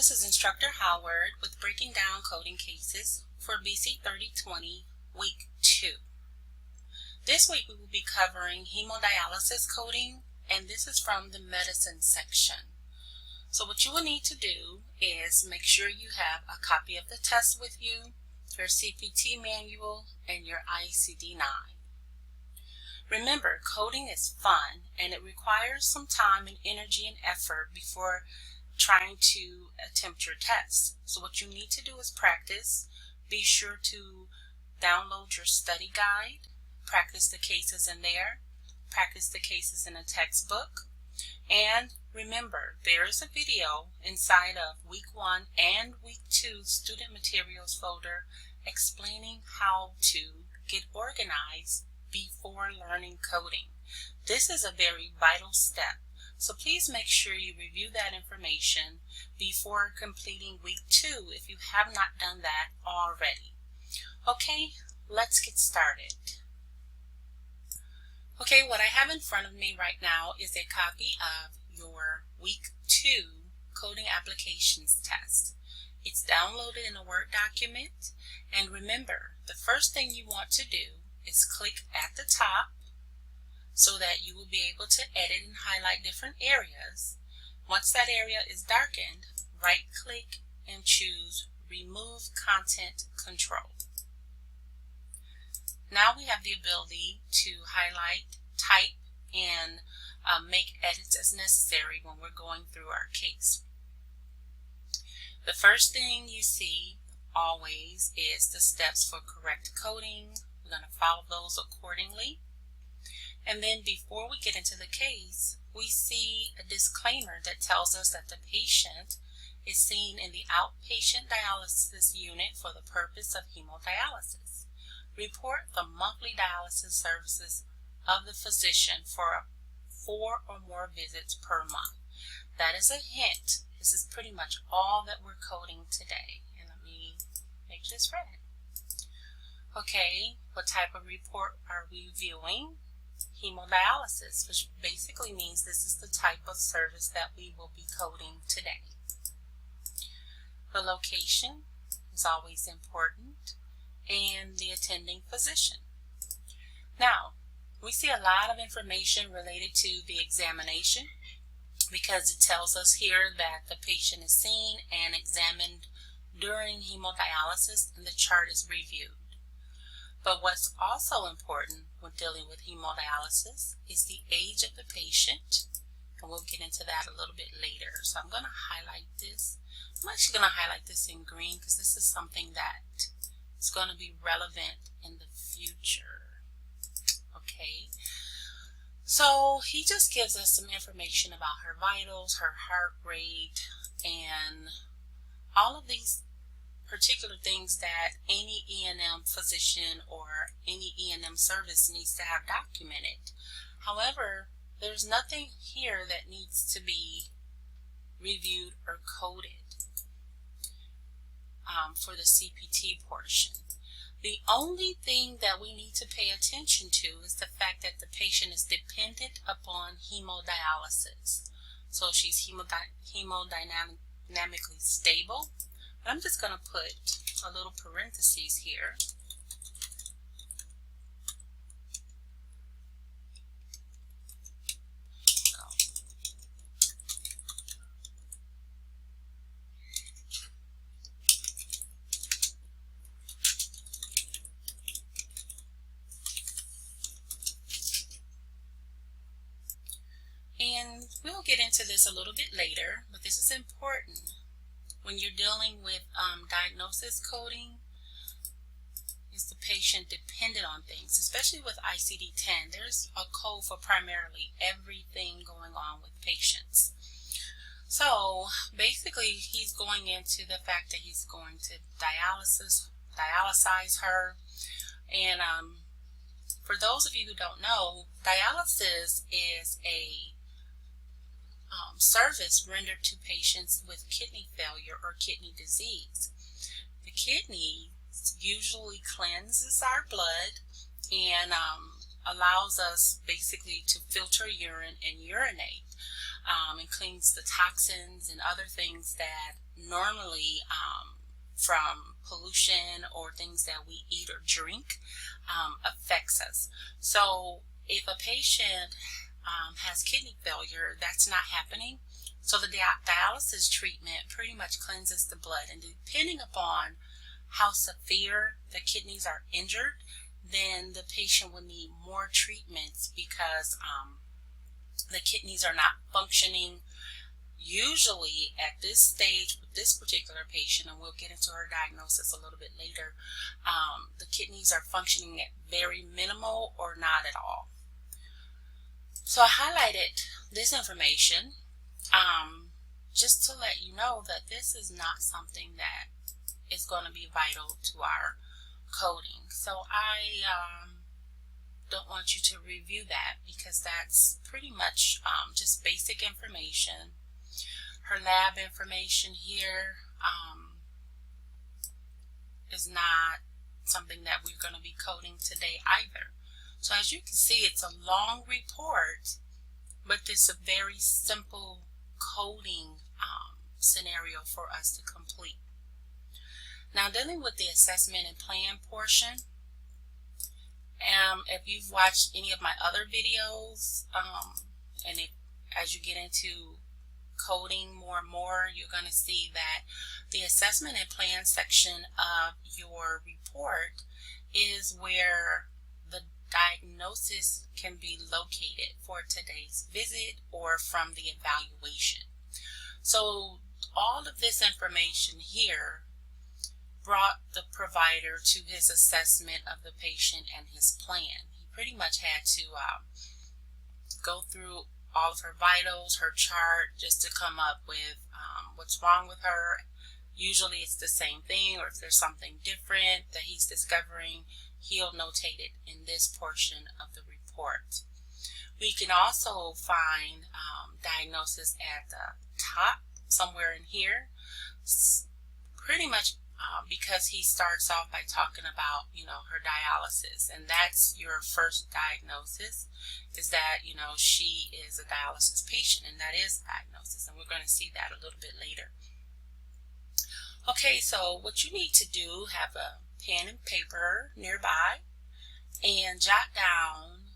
this is Instructor Howard with breaking down coding cases for BC3020 Week 2. This week we will be covering hemodialysis coding, and this is from the medicine section. So what you will need to do is make sure you have a copy of the test with you, your CPT manual, and your ICD-9. Remember, coding is fun and it requires some time and energy and effort before trying to attempt your test. So what you need to do is practice. Be sure to download your study guide, practice the cases in there, practice the cases in a textbook, and remember, there is a video inside of Week 1 and Week 2 student materials folder explaining how to get organized before learning coding. This is a very vital step, so please make sure you review that information before completing Week 2 if you have not done that already. Okay, let's get started. Okay, what I have in front of me right now is a copy of your Week 2 coding applications test. It's downloaded in a Word document, and remember, the first thing you want to do is click at the top so that you will be able to edit and highlight different areas. Once that area is darkened, right click and choose Remove Content Control. Now we have the ability to highlight, type, and make edits as necessary when we're going through our case. The first thing you see always is the steps for correct coding. We're going to follow those accordingly. And then before we get into the case, we see a disclaimer that tells us that the patient is seen in the outpatient dialysis unit for the purpose of hemodialysis. Report the monthly dialysis services of the physician for 4 or more visits per month. That is a hint. This is pretty much all that we're coding today. And let me make this red. Okay, what type of report are we viewing? Hemodialysis, which basically means this is the type of service that we will be coding today. The location is always important, and the attending physician. Now, we see a lot of information related to the examination because it tells us here that the patient is seen and examined during hemodialysis and the chart is reviewed. But what's also important when dealing with hemodialysis is the age of the patient, and we'll get into that a little bit later. So I'm going to highlight this. I'm actually going to highlight this in green because this is something that is going to be relevant in the future. Okay, so he just gives us some information about her vitals, her heart rate, and all of these particular things that any E&M physician or any E&M service needs to have documented. However, there's nothing here that needs to be reviewed or coded for the CPT portion. The only thing that we need to pay attention to is the fact that the patient is dependent upon hemodialysis. So she's hemodynamically stable. I'm just going to put a little parentheses here. And we'll get into this a little bit later, but this is important. When you're dealing with diagnosis coding, is the patient dependent on things, especially with ICD-10. There's a code for primarily everything going on with patients. So basically, he's going into the fact that he's going to dialysize her. And for those of you who don't know, dialysis is a service rendered to patients with kidney failure or kidney disease. The kidney usually cleanses our blood and allows us basically to filter urine and urinate. and cleans the toxins and other things that normally from pollution or things that we eat or drink affects us. So if a patient has kidney failure, that's not happening. So the dialysis treatment pretty much cleanses the blood, and depending upon how severe the kidneys are injured, then the patient will need more treatments because the kidneys are not functioning. Usually at this stage with this particular patient, and we'll get into her diagnosis a little bit later, the kidneys are functioning at very minimal or not at all. So I highlighted this information just to let you know that this is not something that is going to be vital to our coding. So I don't want you to review that because that's pretty much just basic information. Her lab information here is not something that we're going to be coding today either. So as you can see, it's a long report, but it's a very simple coding scenario for us to complete. Now, dealing with the assessment and plan portion, if you've watched any of my other videos, and as you get into coding more and more, you're going to see that the assessment and plan section of your report is where the diagnosis can be located for today's visit or from the evaluation. So all of this information here brought the provider to his assessment of the patient and his plan. He pretty much had to go through all of her vitals, her chart, just to come up with what's wrong with her. Usually it's the same thing, or if there's something different that he's discovering, he'll notate it in this portion of the report. We can also find diagnosis at the top, somewhere in here, pretty much because he starts off by talking about, her dialysis, and that's your first diagnosis, is that, she is a dialysis patient, and that is a diagnosis, and we're going to see that a little bit later. Okay, so what you need to do, have a pen and paper nearby, and jot down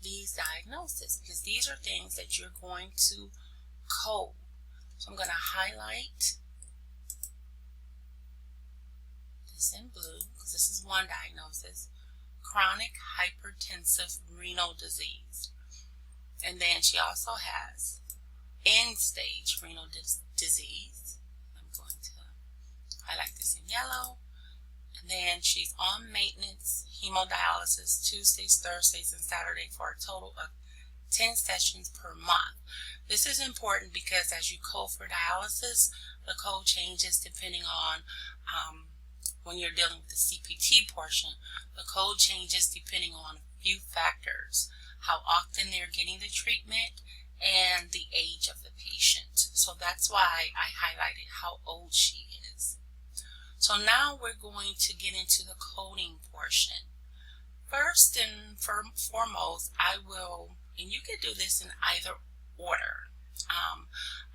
these diagnoses, because these are things that you're going to code. So I'm going to highlight this in blue, because this is one diagnosis: chronic hypertensive renal disease. And then she also has end-stage renal disease. I'm going to highlight this in yellow. And then she's on maintenance hemodialysis Tuesdays, Thursdays, and Saturday for a total of 10 sessions per month. This is important because as you code for dialysis, the code changes depending on when you're dealing with the CPT portion. The code changes depending on a few factors: how often they're getting the treatment and the age of the patient. So that's why I highlighted how old she is. So now we're going to get into the coding portion. First and foremost, I will, and you can do this in either order,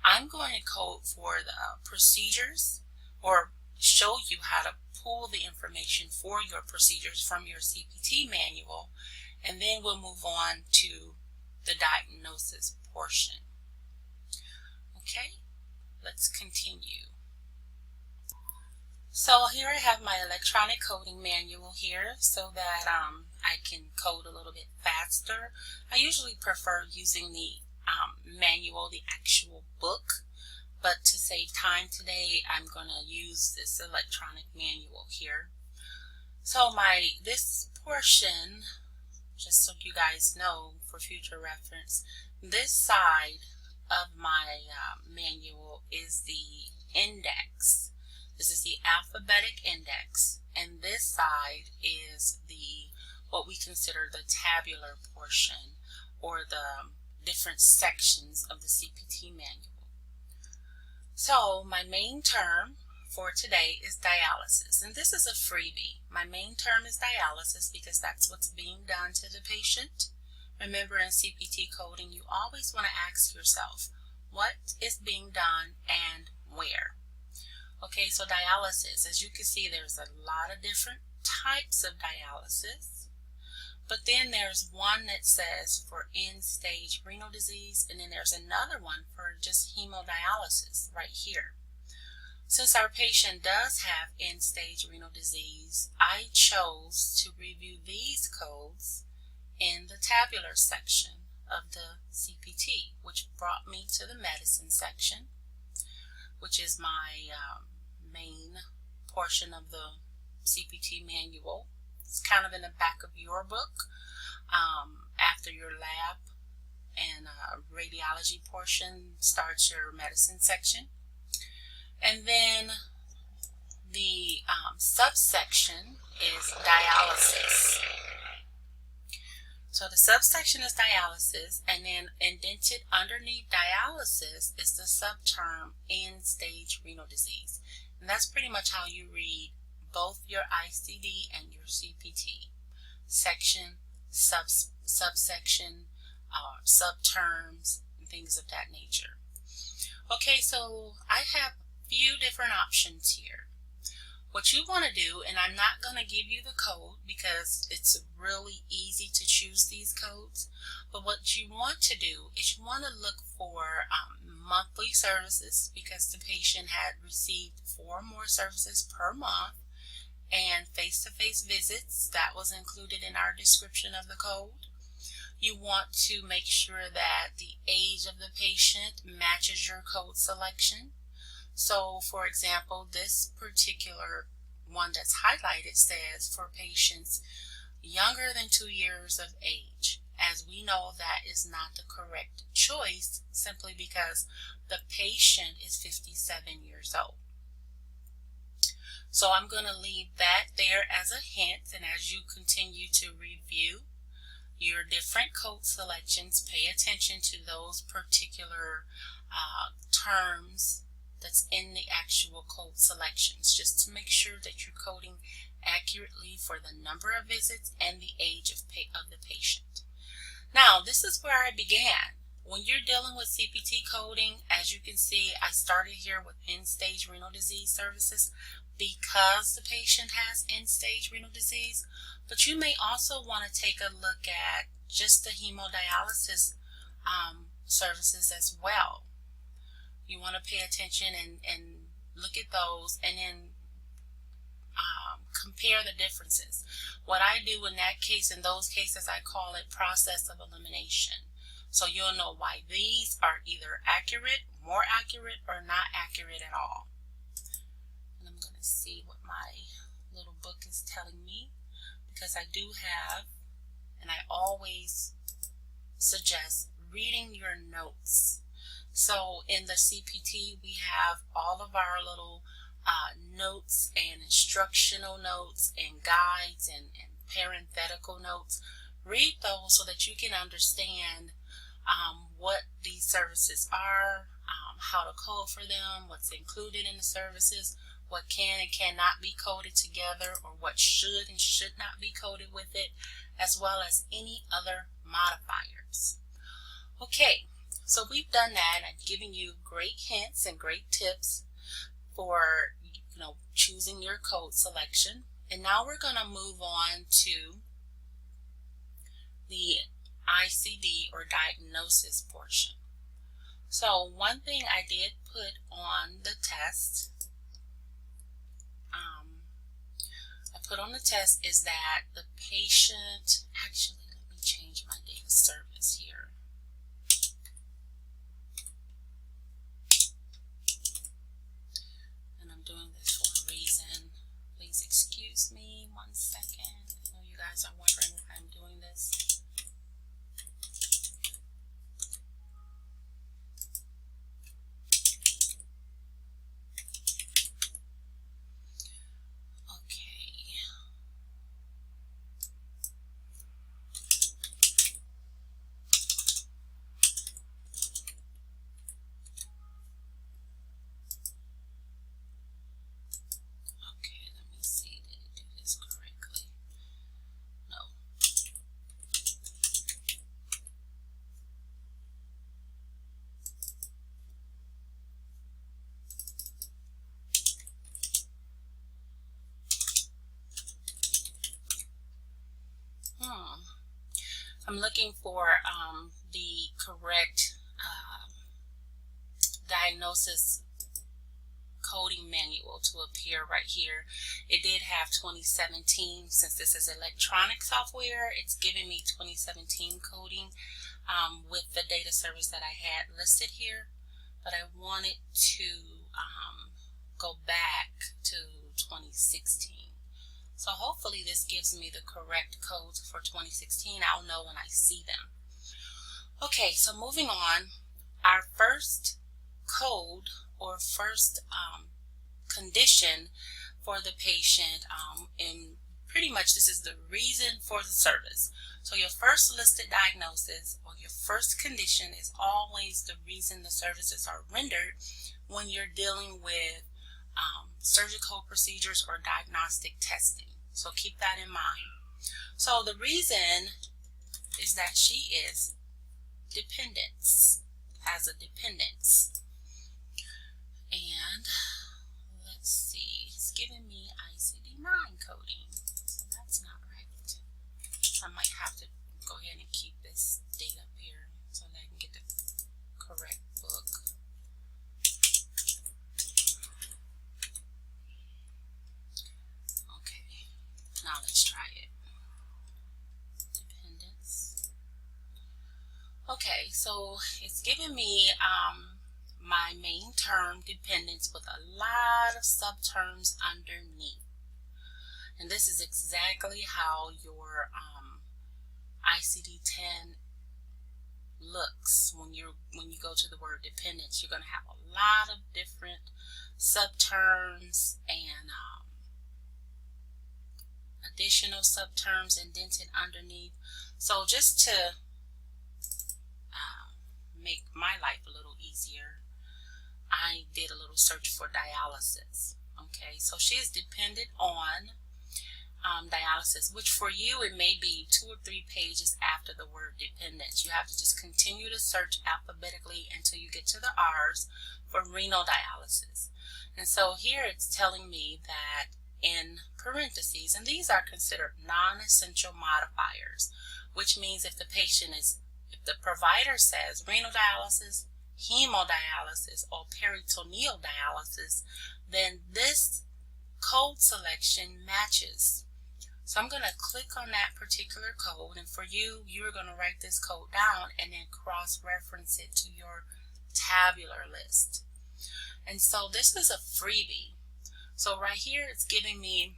I'm going to code for the procedures, or show you how to pull the information for your procedures from your CPT manual, and then we'll move on to the diagnosis portion. Okay, let's continue. So here I have my electronic coding manual here so that I can code a little bit faster. I usually prefer using the manual, the actual book, but to save time today, I'm going to use this electronic manual here. So this portion, just so you guys know for future reference, this side of my manual is the index. This is the alphabetic index, and this side is what we consider the tabular portion, or the different sections of the CPT manual. So my main term for today is dialysis, and this is a freebie. My main term is dialysis because that's what's being done to the patient. Remember, in CPT coding, you always want to ask yourself, what is being done and where. Okay, so dialysis, as you can see, there's a lot of different types of dialysis, but then there's one that says for end-stage renal disease, and then there's another one for just hemodialysis right here. Since our patient does have end-stage renal disease, I chose to review these codes in the tabular section of the CPT, which brought me to the medicine section, which is my main portion of the CPT manual. It's kind of in the back of your book. After your lab and radiology portion starts your medicine section. And then the subsection is dialysis. So the subsection is dialysis, and then indented underneath dialysis is the subterm end-stage renal disease. And that's pretty much how you read both your ICD and your CPT. Section, subsection, subterms, and things of that nature. Okay, so I have a few different options here. What you want to do, and I'm not going to give you the code because it's really easy to choose these codes, but what you want to do is you want to look for monthly services, because the patient had received 4 or more services per month, and face-to-face visits. That was included in our description of the code. You want to make sure that the age of the patient matches your code selection. So, for example, this particular one that's highlighted says for patients younger than 2 years of age. As we know, that is not the correct choice, simply because the patient is 57 years old. So I'm going to leave that there as a hint, and as you continue to review your different code selections, pay attention to those particular terms that's in the actual code selections, just to make sure that you're coding accurately for the number of visits and the age of the patient. Now, this is where I began. When you're dealing with CPT coding, as you can see, I started here with end-stage renal disease services because the patient has end-stage renal disease, but you may also want to take a look at just the hemodialysis services as well. You want to pay attention and look at those, and then compare the differences. What I do in that case, in those cases, I call it process of elimination. So you'll know why these are either accurate, more accurate, or not accurate at all. And I'm going to see what my little book is telling me, because I do have, and I always suggest reading your notes. So in the CPT, we have all of our little notes and instructional notes and guides and parenthetical notes. Read those so that you can understand what these services are, how to code for them, what's included in the services, what can and cannot be coded together, or what should and should not be coded with it, as well as any other modifiers. Okay, so we've done that. I've given you great hints and great tips for choosing your code selection. And now we're going to move on to the ICD or diagnosis portion. So one thing I did put on the test, is that the patient, actually let me change my date of service here. And I'm doing this for a reason. Please excuse me 1 second. I know you guys are wondering if I'm doing this. I'm looking for the correct diagnosis coding manual to appear right here. It did have 2017. Since this is electronic software, it's giving me 2017 coding with the data service that I had listed here, but I wanted to go back to 2016. So hopefully this gives me the correct codes for 2016. I'll know when I see them. Okay, so moving on, our first code or first condition for the patient, and pretty much this is the reason for the service. So your first listed diagnosis or your first condition is always the reason the services are rendered when you're dealing with surgical procedures or diagnostic testing. So keep that in mind. So the reason is that she is has a dependence. And let's see, it's giving me ICD-9 coding, so that's not right. So I might have to go ahead and keep this date up here so that I can get the correct book. Okay, now let's try it. Dependence. Okay, so it's giving me my main term, dependence, with a lot of subterms underneath. And this is exactly how your ICD-10 looks when you go to the word dependence. You're going to have a lot of different subterms and additional subterms indented underneath. So just to make my life a little easier, I did a little search for dialysis. Okay, so she is dependent on dialysis, which for you it may be 2 or 3 pages after the word dependence. You have to just continue to search alphabetically until you get to the R's for renal dialysis. And so here it's telling me that in parentheses, and these are considered non-essential modifiers, which means if the provider says renal dialysis, hemodialysis, or peritoneal dialysis, then this code selection matches. So I'm going to click on that particular code, and for you, you're going to write this code down and then cross-reference it to your tabular list. And so this is a freebie. So right here, it's giving me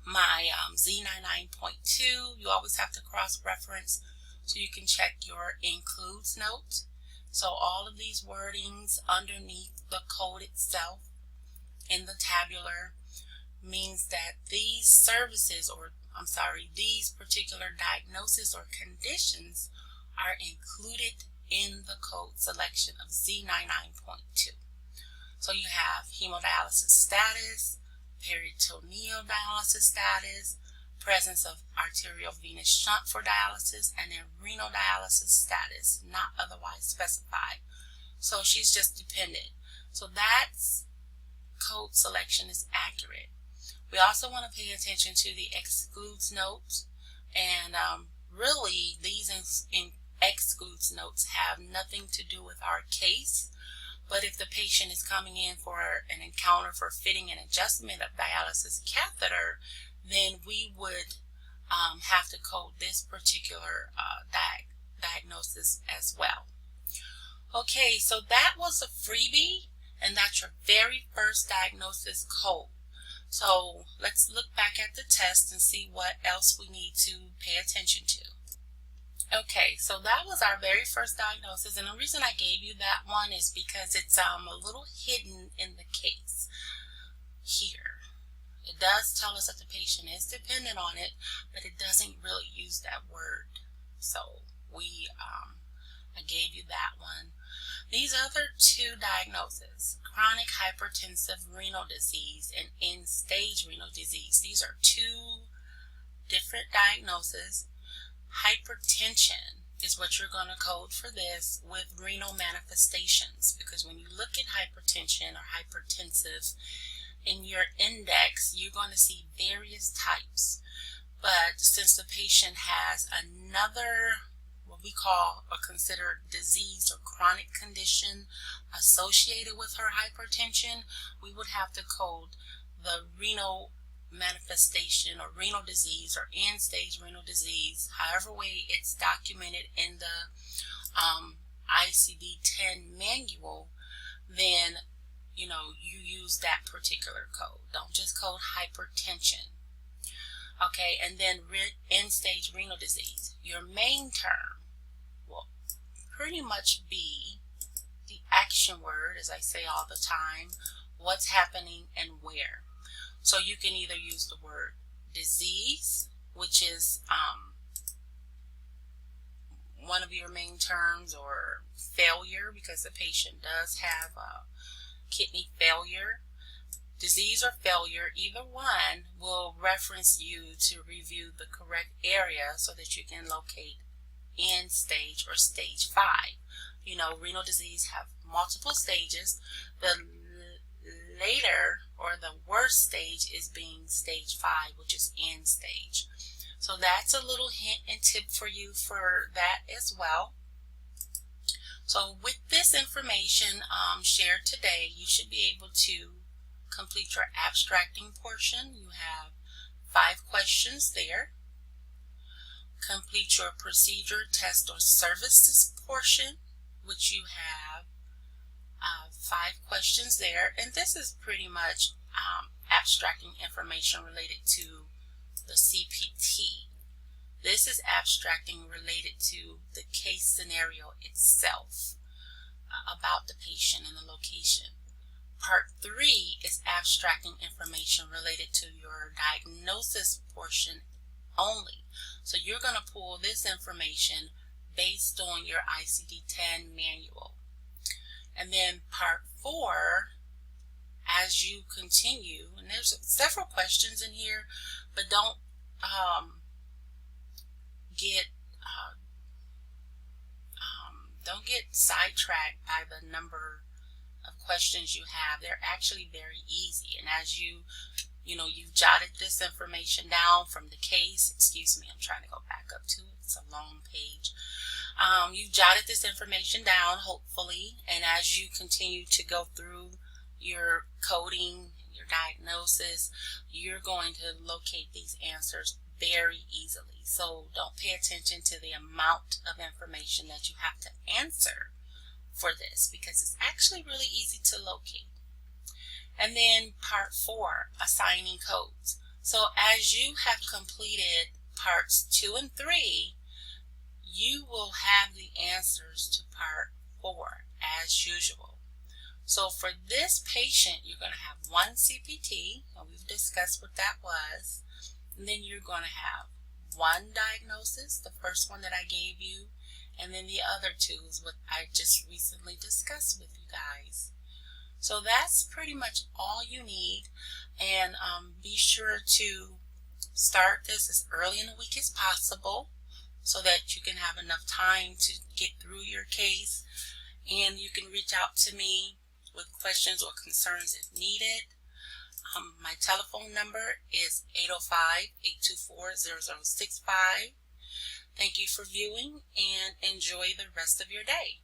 my Z99.2. You always have to cross-reference so you can check your includes note. So all of these wordings underneath the code itself in the tabular means that these services, or these particular diagnoses or conditions are included in the code selection of Z99.2. So you have hemodialysis status, peritoneal dialysis status, presence of arterial venous shunt for dialysis, and then renal dialysis status, not otherwise specified. So she's just dependent. So that's code selection is accurate. We also want to pay attention to the excludes notes, and really these excludes notes have nothing to do with our case. But if the patient is coming in for an encounter for fitting and adjustment of dialysis catheter, then we would have to code this particular diagnosis as well. Okay, so that was a freebie, and that's your very first diagnosis code. So let's look back at the test and see what else we need to pay attention to. Okay, so that was our very first diagnosis, and the reason I gave you that one is because it's a little hidden in the case here. It does tell us that the patient is dependent on it, but it doesn't really use that word. So I gave you that one. These other 2 diagnoses, chronic hypertensive renal disease and end-stage renal disease, these are 2 different diagnoses. Hypertension is what you're going to code for this with renal manifestations, because when you look at hypertension or hypertensive in your index, you're going to see various types. But since the patient has another, what we call or consider disease or chronic condition associated with her hypertension, we would have to code the renal manifestation or renal disease or end-stage renal disease, however way it's documented in the ICD-10 manual. Then you use that particular code. Don't just code hypertension. Okay, and then end-stage renal disease. Your main term will pretty much be the action word, as I say all the time, what's happening and where. So you can either use the word disease, which is one of your main terms, or failure, because the patient does have kidney failure. Disease or failure, either one will reference you to review the correct area so that you can locate end stage or stage 5. Renal disease have multiple stages. The later or the worst stage is being stage 5, which is end stage. So that's a little hint and tip for you for that as well. So with this information shared today, you should be able to complete your abstracting portion. You have 5 questions there. Complete your procedure, test, or services portion, which you have 5 questions there. And this is pretty much abstracting information related to the CPT. This is abstracting related to the case scenario itself, about the patient and the location. Part 3 is abstracting information related to your diagnosis portion only. So you're going to pull this information based on your ICD-10 manual. And then part 4, as you continue, and there's several questions in here, but don't get sidetracked by the number of questions you have. They're actually very easy, and as you've jotted this information down from the case. Excuse me, I'm trying to go back up to it. It's a long page. You've jotted this information down, hopefully, and as you continue to go through your coding, your diagnosis, you're going to locate these answers very easily. So don't pay attention to the amount of information that you have to answer for this, because it's actually really easy to locate. And then part 4, assigning codes. So as you have completed parts 2 and 3, you will have the answers to part 4 as usual. So for this patient, you're going to have 1 CPT, and we've discussed what that was. And then you're going to have 1 diagnosis, the first one that I gave you, and then the other 2 is what I just recently discussed with you guys. So that's pretty much all you need, and be sure to start this as early in the week as possible so that you can have enough time to get through your case, and you can reach out to me with questions or concerns if needed. My telephone number is 805-824-0065. Thank you for viewing, and enjoy the rest of your day.